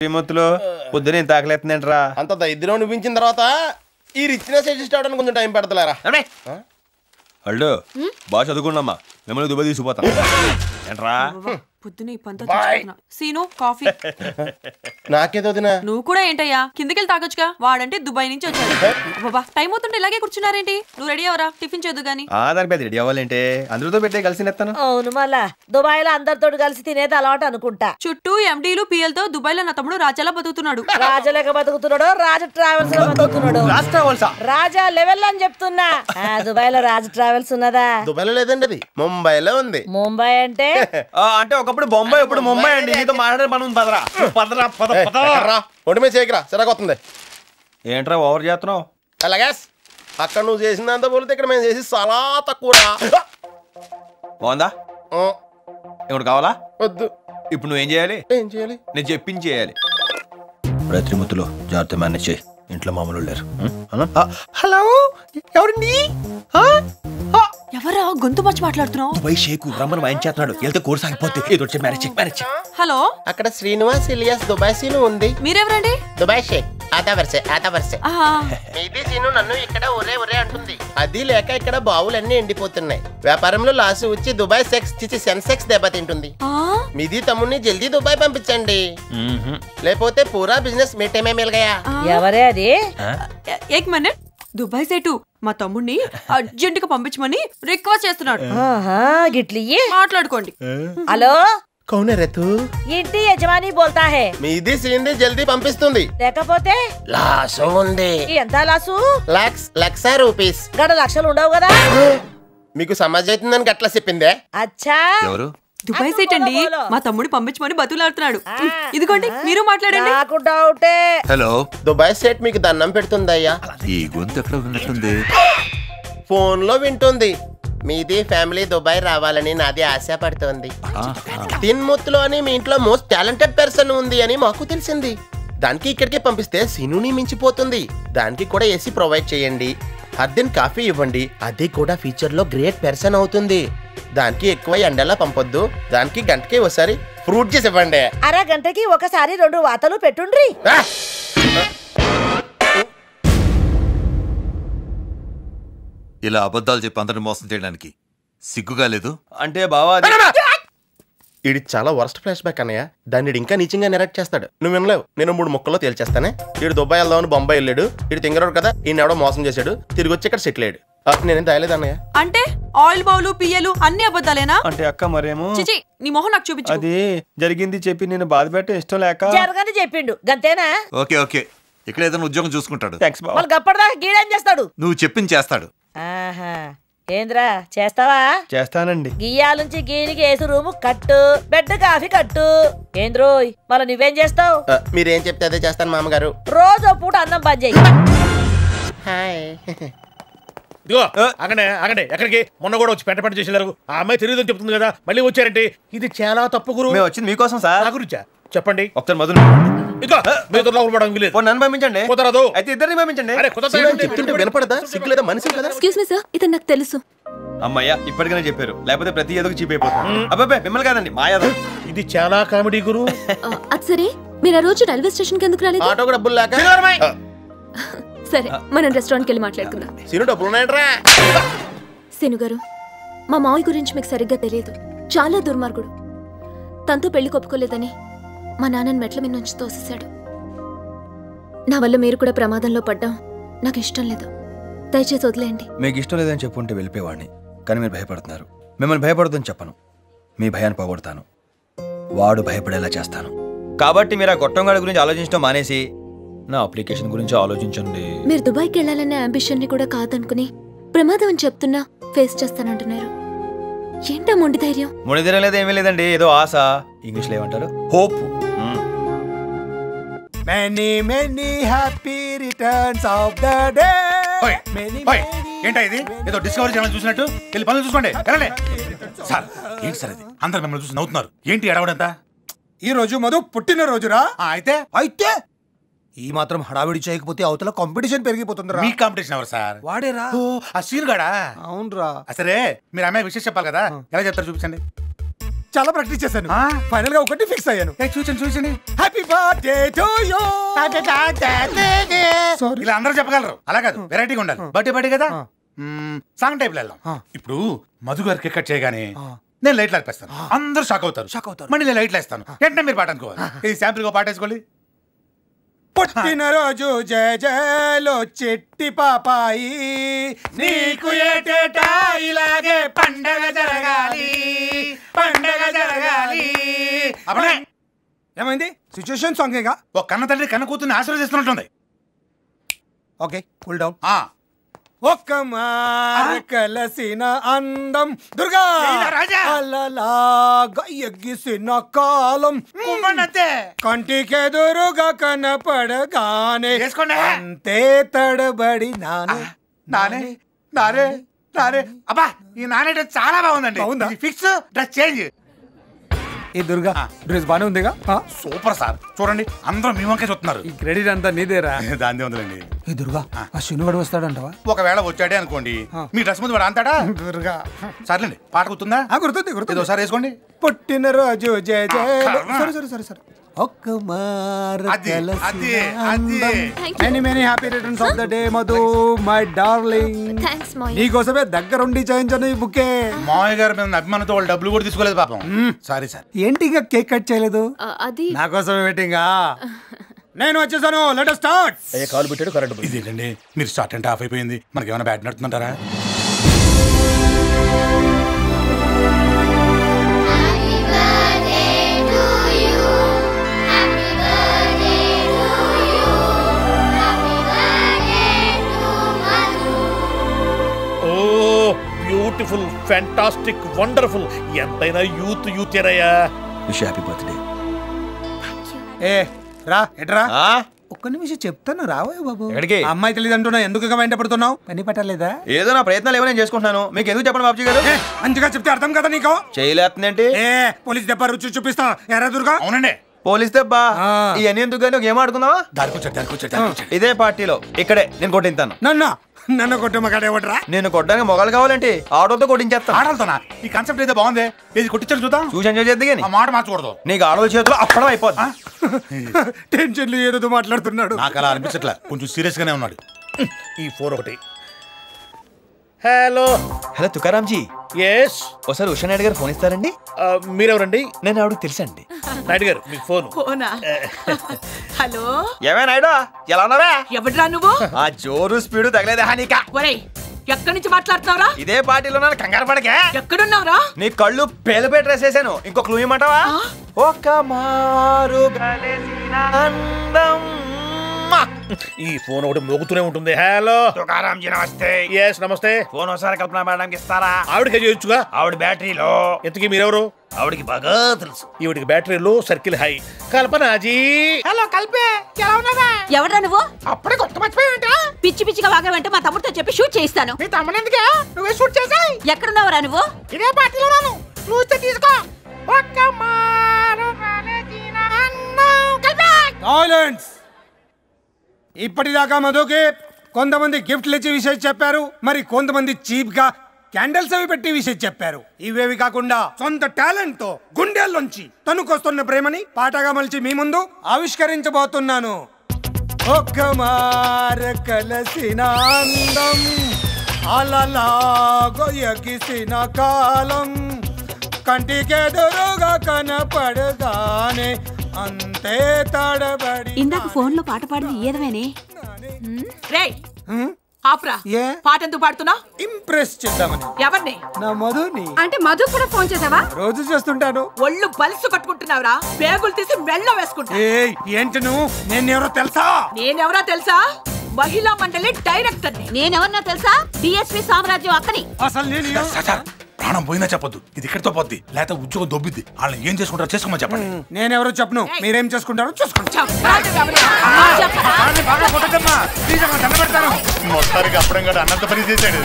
శ్రీమూర్తులు పొద్దున ఇంత ఆకలిస్తుందంటరా. అంత దరిద్రం అనిపించిన తర్వాత ఈ రిచ్నెస్ అడ్జస్ట్ అవడానికి కొంచెం టైం పెడతలేరా? అల్లు బాగా చదువుకున్నామ్మా, మిమ్మల్ని దుబాయ్ తీసుకుపోతాం ఏంట్రా. పొద్దున ఈ పంత సీను కాఫీ. నాకేదో దినా నువ్వు కూడా ఏంటయ్యా కిందకెళ్ళి తాగొచ్చుగా, వాడంటే దుబాయ్ నుంచి వచ్చాడు. బాబా టైం అవుతుంటే ఇలాగే కూర్చున్నారేంటి? నువ్వు రెడీ అవరా, టిఫిన్ చేద్దు గాని. దాని పెద్ద రెడీ అవ్వాలంటే అందరితో పెట్టే కలిసి నెత్తాను. అవును, మళ్ళా దుబాయ్ లో అందరితో కలిసి తినేది అలవాటు అనుకుంటా. చుట్టూ ఎండీలు పిఎల్తో దుబాయ్ లో నా తమ్ముడు రాజాలా బతుకుతున్నాడు. రాజాలేక బతుకుతున్నాడు, రాజ ట్రావెల్స్ లో బతుకుతున్నాడు. రాజా లెవెల్ అని చెప్తున్నా. దుబాయ్ లో రాజ ట్రావెల్స్ ఉన్నదా? దుబాయ్ లో లేదండి, అది ముంబైలో ఉంది. ముంబై అంటే అంటే ఒకప్పుడు బొంబాయి, ఇప్పుడు ముంబై అండి. నీతో మాట్లాడే పని ఉంది. పదరా పదరా పదరా. ఒంటి మీద చేయకరా, సిరాకొస్తుంది. ఏంట్రా ఓవర్ చేస్తున్నావు? అలాగే అక్కడ నువ్వు చేసిందంతా పోలితే ఇక్కడ మేము చేసి చాలా తక్కువ. బాగుందా? ఇప్పుడు కావాలా? వద్దు. ఇప్పుడు నువ్వేం చేయాలి? ఏం చేయాలి? నేను చెప్పింది చేయాలి. త్రిమూర్తులు జాగ్రత్త మేనేజ్ చేయి, ఇంట్లో మామూలు లేరు. హలో ఎవరండి? ఎవరా గొంతు మర్చి మాట్లాడుతున్నావు? దుబాయ్ షేకు రమ్మని వాయిన్ చేస్తున్నాడు. వెళ్తే కోర్స్ ఆగిపోతే ఏదో మ్యారేజ్. హలో, అక్కడ శ్రీనివాస్ ఇలియాస్ దుబాయ్ సీను ఉంది. మీరెవరండి? దుబాయ్ షేక్ ఆతా వరసే. ఆహా, మీది సీను నన్ను ఇక్కడ ఒరే అంటుంది. అది లేక ఇక్కడ బావులన్నీ ఎండిపోతున్నాయి. వ్యాపారంలో లాసు వచ్చి దుబాయ్ సెన్సెక్స్ దెబ్బతింటుంది. మీది తమ్ముడిని జల్దీ దుబాయ్ పంపించండి, లేకపోతే పూరా బిజినెస్ మీటేమే మిల్గయా. ఎవరే అది? ఏక్ మినిట్. దుబాయ్ సేటు మా తమ్ముడిని అర్జెంట్ గా పంపించమని రిక్వెస్ట్ చేస్తున్నాడు. గిట్లి మాట్లాడుకోండి. హలో, కౌనే రేతు? ఇంటి యజమాని బోల్తా హే. మీది సీన్ది జల్దీ పంపిస్తుంది, లేకపోతే లాసు ఉంది. ఎంత లాసు? లక్ష రూపీస్. గడ లక్షలు ఉండవు కదా. మీకు సమాజ్ అవుతుందని గట్లా చెప్పిందే. అచ్చా, ఎవరు? దుబాయ్ సేట్ అండి మా తమ్ముడు పంపించమని బతులాడుతున్నాడు. ఇదిగోండి మీరు మాట్లాడండి. నాకు డౌటే. హలో, దుబాయ్ సెట్ మీకు దండం పెడుతుందయ్యా. ఈ గొంతు ఎక్కడ విన్నట్టుంది? ఫోన్ లో వింటుంది. మీది ఫ్యామిలీ దుబాయ్ రావాలని నాది ఆశ పడుతోంది. తిన్ముత్తులో అని మీ ఇంట్లో మోస్ట్ టాలెంటెడ్ పర్సన్ ఉంది అని మాకు తెలిసింది. దానికి ఇక్కడికి పంపిస్తే సినుని మించిపోతుంది. దానికి కూడా ఏసీ ప్రొవైడ్ చేయండి, అద్దెన్ కాఫీ ఇవ్వండి. అది కూడా ఫ్యూచర్ లో గ్రేట్ పర్సన్ అవుతుంది. దానికి ఎక్కువ ఎండలా పంపొద్దు. దానికి గంటకి ఒకసారి ఫ్రూట్ జ్యూస్ ఇవ్వండి. అరగంటకి ఒకసారి 2 వాతలు పెట్టుండ్రి. ఇలా అబద్ధాలు చెప్పి అందరిని మోసం చేయడానికి సిగ్గుగా లేదు? అంటే బావా ఇది చాలా వర్స్ట్ ఫ్లాష్ బ్యాక్ అన్నయ్య. దాన్ని ఇంకా నీచంగా నెరెక్ట్ చేస్తాడు. నువ్వు వినలేవు. నేను 3 ముక్కల్లో తేల్చేస్తానే. వీడు దుబాయ్ వెళ్దామని బొంబాయి వెళ్ళాడు. వీడు తింగరాడు కదా, ఈయన ఎవడో మోసం చేశాడు. తిరిగి వచ్చి ఇక్కడ సెటిల్ అయ్యాడు. నేనేం దాయలేదు అన్నయ్య. అంటే ఆయిల్ బౌలు పియ్యలు అన్ని అబద్ధాలేనా? అంటే అక్క మరేమో చిచి నీ మొహం నాకు చూపించు. అది జరిగింది చెప్పి నేను బాధ పెట్టే ఇష్టం లేక జరగని చెప్పిండు గంతేనా? ఓకే ఓకే, ఇక్కడ ఏదైనా ఉద్యోగం చూసుకుంటాడు. థాంక్స్ బావ. వాళ్ళు గప్పటిదాకా గీడేం చేస్తాడు? నువ్వు చెప్పింది చేస్తాడు. ఆహా, ఏంద్రా చేస్తావా? చేస్తానండి. గియ్యాలుంచి గీనికి ఏసు రూము కట్టు, బెడ్ కాఫీ కట్టు. ఏంద్రోయ్ మళ్ళీ నువ్వేం చేస్తావు? మీరేం చెప్తే అదే చేస్తాను మామగారు. రోజు పూట అన్నం బంద్ చెయ్యి. హాయ్. ఇదిగో అగండి ఎక్కడికి? మొన్న కూడా వచ్చి పెంట చేసేలారు. ఆ అమ్మాయి తెలియదని చెప్తుంది కదా, మళ్ళీ వచ్చారంటే ఇది చాలా తప్పు గురు. మేము వచ్చింది మీకోసం సార్. నా గురించా చెప్పండి. ఒకసారి మొదలు ఇదిగో మీతో లోపలిపోవడం లేదు. నన్ను పంపించండి. కుదరదు. అయితే ఇద్దరిని పంపించండి. అరే చెప్తుంటే వినపడదా? సిగ్గు లేదా? మనిషి కదా. ఎక్స్క్యూజ్ మీ సార్, ఇతను నాకు తెలుసు. అమ్మయ్యా ఇప్పటికైనా చెప్పారు, లేకపోతే ప్రతి ఏదో చీప్ అయిపోతుంది. అబ్బాయి మిమ్మల్ని కాదండి మా యాదవ్. ఇది చాలా కామెడీ గురు. అది సరే, మీరు ఆ రోజు రైల్వే స్టేషన్ కి ఎందుకు రాలేదు? ఆటోకి డబ్బులు లేక. సరే, మనం రెస్టారెంట్ కి వెళ్ళి మాట్లాడుకుందాం. సీను డబ్బులు ఉన్నాయంట్రా. సీను గారు, మా మావయ్య గురించి మీకు సరిగ్గా తెలియదు. చాలా దుర్మార్గుడు. తనతో పెళ్లి కొప్పుకోలేదని మా నాన్నని మెట్ల మీద నుంచి తోసేశాడు. నా వల్ల మీరు కూడా ప్రమాదంలో పడ్డాం నాకు ఇష్టం లేదు. దయచేసి వదిలేయండి. మీకు ఇష్టం లేదని చెప్పుంటే వెళ్ళిపోయేవాడిని, కానీ మీరు భయపడుతున్నారు. మిమ్మల్ని భయపడదని చెప్పను, మీ భయాన్ని పోగొడతాను. వాడు భయపడేలా చేస్తాను. కాబట్టి మీరు ఆ గొట్టంగాడి గురించి ఆలోచించడం మానేసి నా అప్లికేషన్ గురించి ఆలోచించండి. మీరు దుబాయ్కి వెళ్ళాలనే అంబిషన్ ని కూడా కాదనుకుని ప్రమాదం అని చెప్తున్నా ఫేస్ చేస్తానంటున్నారు. ఏంటా మొండి ధైర్యం? మొండి ధైర్యం లేదు, ఏమీ లేదండి. ఏదో ఆశ. ఇంగ్లీష్ లో ఏమంటారు? Hope. Many many happy returns of the day. ఏంటా ఇది? ఏదో డిస్కవరీ ఛానల్ చూసినట్టు వెళ్ళి పనులు చూసుకోండి. వెళ్ళండి సార్. ఏంటి సార్ ఇది? అందరు మిమ్మల్ని చూసి నవ్వుతున్నారు. ఏంటి ఎడవడంతా? ఈ రోజు మధు పుట్టినరోజురా. అయితే అయితే ఈ మాత్రం హడావిడి చేయకపోతే అవతల కాంపిటీషన్ పెరిగిపోతుందిరా. మీ కాంపిటీషన్ ఎవరు సార్? వాడేరా. ఆ సీన్ గాడా? అవునరా. సరే మీరు అమ్మాయి విషయం చెప్పాలి కదా, ఎలా చెప్తారు చూపించండి. చాలా ప్రాక్టీస్ చేశాను ఫైనల్ గా ఒకటి ఫిక్స్ అయ్యాను చూచండి హ్యాపీ బర్త్డే టు యు ఇలా అందరూ చెప్పగలరు అలా కాదు వెరైటీగా ఉండాలి బర్త్డే కదా సాంగ్ టైప్ వెళ్దాం ఇప్పుడు మధు గారు కేక్ కట్ చేయగానే నేను లైట్లు ఆర్పేస్తాను అందరూ షాక్ అవుతారు మళ్ళీ నేను లైట్లు వేస్తాను వెంటనే మీరు పాట అనుకోవాలి ఇది శాంపుల్ గా పాట వేసుకోవాలి పుట్టినరోజు జయ జయలో చెట్టి పాపాయి నీకు ఏటేటా ఇలాగే పండగ జరగాలి అప్పుడే ఏమైంది సిచ్యుయేషన్ సాంగేగా ఒక కన్న తండ్రి కన్న కూతుర్ని ఆశీర్వదిస్తున్నట్టుంది ఓకే కూల్ డౌన్ ఒక్క మార కలసిన అందం దుర్గా అలలాగా ఎగ్గిసిన కాలం కంటికెదురుగా కనపడగానే అంతే తడబడి నానే అబ్బా ఈ నానే చాలా బాగుందండి బాగుందా? ఫిక్స్ డ్రెస్ చేంజ్ ఈ దుర్గా డ్రెస్ బానే ఉందిగా సూపర్ సార్ చూడండి అందరూ మీ వంకే చూస్తున్నారు ఈ క్రెడిట్ అంతా నీదేరా దాని ఉందండి ఈ దుర్గా ఆ శనివాడు వస్తాడంటవా ఒకవేళ వచ్చాడే అనుకోండి మీ డ్రెస్ ముందు వాడు అంతాడా దుర్గా సర్లేండి పాట గుర్తుందా గుర్తుంది ఒకసారి వేసుకోండి పుట్టినరోజు జయ జయ సరే ఒక్క మార many many happy returns of the day Madhu my darling thanks మాయ్. నీకోసమే దగ్గరుండి చేయించాను ఈ బుకే మామయ్య గారు మీద అభిమానంతో వాళ్ళు డబ్బులు కూడా తీసుకోలేదు పాపం సారీ సార్ ఏంటి ఇంకా కేక్ కట్ చేయలేదు అది నా కోసమే వెయిటింగ్ నేను వచ్చేసాను లెట్ us స్టార్ట్ కాలు పెట్టాడు కరెంట్ ఇదేంటండి మీరు స్టార్ట్ అంటే ఆఫ్ అయిపోయింది మనకి ఏమైనా బ్యాట్ నడుతుంటారా బ్యూటిఫుల్ ఫ్యాంటాస్టిక్ వండర్ఫుల్ ఎంతైనా యూత్ ఏనయ్యా విష్ హ్యాపీ బర్త్డే ఏ రా ఎట్రా ఒక్క నిమిషం చెప్తాను రావే బాబు ఎక్కడికి? అమ్మాయి తెలియదు అంటున్నా ఎందుకు ఇక వెంట పడుతున్నావు పని పట్టలేదా ఏదో నా ప్రయత్నాలు ఏమో నేను చేసుకుంటున్నాను మీకు ఎందుకు చెప్పండి బాబుజీ గారు మంచిగా చెప్తే అర్థం కదా నీకు చేయలేస్తుందేంటి ఏ పోలీస్ దెబ్బ రుచి చూపిస్తా ఎరా దుర్గా అవునండి పోలీస్ దెబ్బా ఇవన్నీ ఎందుకు కానీ ఒక ఏం ఆడుకుందామా దారికొచ్చాడు ఇదే పార్టీలో ఇక్కడే నేను కొట్టింతాను నన్ను కొట్టమగాడేవట్రా నేను కొట్టడానికి మొగలు కావాలంటే ఆటోతో కొట్టించేస్తాను ఆడలతోనా ఈ కాన్సెప్ట్ అయితే బాగుంది ఇది కొట్టించాడు చూద్దాం చూసి ఎంజాయ్ చేద్ది కానీ ఆ మాట మార్చకూడదు నీకు ఆడోళ్ళ చేతిలో అప్పడం అయిపోద్ది టెన్షన్లు ఏదో మాట్లాడుతున్నాడు నాకు అలా అనిపించట్లే కొంచెం సీరియస్ గానే ఉన్నాడు ఈ ఫోన్ ఒకటి హలో హలో తుకారాంజీ ఎస్ ఒకసారి ఉషా నాయుడు గారు ఫోన్ ఇస్తారండి మీరెవరండి నేను ఆవిడకి తెలుసండి నాయుడు గారు మీకు ఫోన్ పోనా హలో ఏమే నాయుడు ఎలా ఉన్నావే ఎవడ్రా నువ్వు ఆ జోరు స్పీడు తగలేదే హానిక ఒరేయ్ ఎక్కడి నుంచి మాట్లాడుతున్నావురా ఇదే పార్టీలో నన్ను కంగారు పడకే ఎక్కడున్నావురా నీ కళ్ళు పేలుపై డ్రెస్ వేసాను ఇంకొక క్లూ ఇమ్మంటావా ఒక మారు గలేసిన అందం ఈ ఫోన్ ఒకటి మోగుతూనే ఉంటుంది హలో తుకారాంజీ నమస్తే ఎస్ నమస్తే ఫోన్ ఒకసారి కల్పన మేడంకి ఇస్తారా ఆవిడకే చేయొచ్చుగా ఆవిడ బ్యాటరీలో ఎంతకీ మీరెవరు ఆవిడకి బాగా తెలుసు ఈవిడికి బ్యాటరీలో సర్కిల్ హై కల్పనాజీ హలో కల్పే ఎలా ఉన్నావా ఎవడ్రా నువ్వు అప్పుడే కొత్త మర్చిపోయావంట పిచ్చి పిచ్చిగా వాగావంటే మా తమ్ముడితో చెప్పి షూట్ చేయిస్తాను మీ తమ్ముడు ఎందుకే నువ్వే షూట్ చేసాయి ఎక్కడున్నావురా నువ్వు ఇదే పార్టీలో ఉన్నాను నువ్వు ఇస్తే తీసుకో ఒక్క మారు గలేసిన అందం కల్పే సైలెన్స్ ఇప్పటిదాకా మధుకి కొంతమంది గిఫ్ట్లు ఇచ్చి విషయం చెప్పారు మరి కొంతమంది చీప్ గా క్యాండిల్స్ అవి పెట్టి విషయం చెప్పారు ఇవేవి కాకుండా సొంత టాలెంట్ తో గుండెల్లోంచి తనుకొస్తున్న ప్రేమని పాటగా మలిచి మీ ముందు ఆవిష్కరించబోతున్నాను ఒక్క మార కలసిన అందం అలలాగో ఎగిసిన కాలం కంటికెదురుగా కనపడగానే అంతే తడబడి ఇందాక ఫోన్ లో పాట పాడింది ఏదమేనే రేయ్ ఆపురా ఏ పాట ఎందుకు పాడుతున్నావు ఇంప్రెస్ చేద్దామని ఎవరిని నా మధుని అంటే మధు కూడా ఫోన్ చేసావా రోజు చేస్తుంటాను ఒళ్ళు బలిసు కట్టుకుంటున్నావురా పేగులు తీసి మెళ్ళ వేసుకుంటా ఏయ్ ఏంటి నువ్వు నేనెవరో తెలుసా నేనెవరో తెలుసా మహిళా మండలి డైరెక్టర్ నేనెవరన్నా తెలుసా డిఎస్పీ సామ్రాజ్యం అక్కని అసలు నేను ప్రాణం పోయినా చెప్పొద్దు ఇది ఇక్కడితో పోద్ది లేకపోతే ఉద్యోగం దొబ్బిద్ది వాళ్ళని ఏం చేసుకుంటారో చేసుకోమని చెప్పండి నేనెవరో చెప్పను మీరేం చేసుకుంటారో చూసుకోండి బాగా కొట్టద్దమ్మా ప్లీజ్ అమ్మా దండ పెడతాను మొత్తానికి అప్పుడం కూడా అన్నంత పని చేశాడు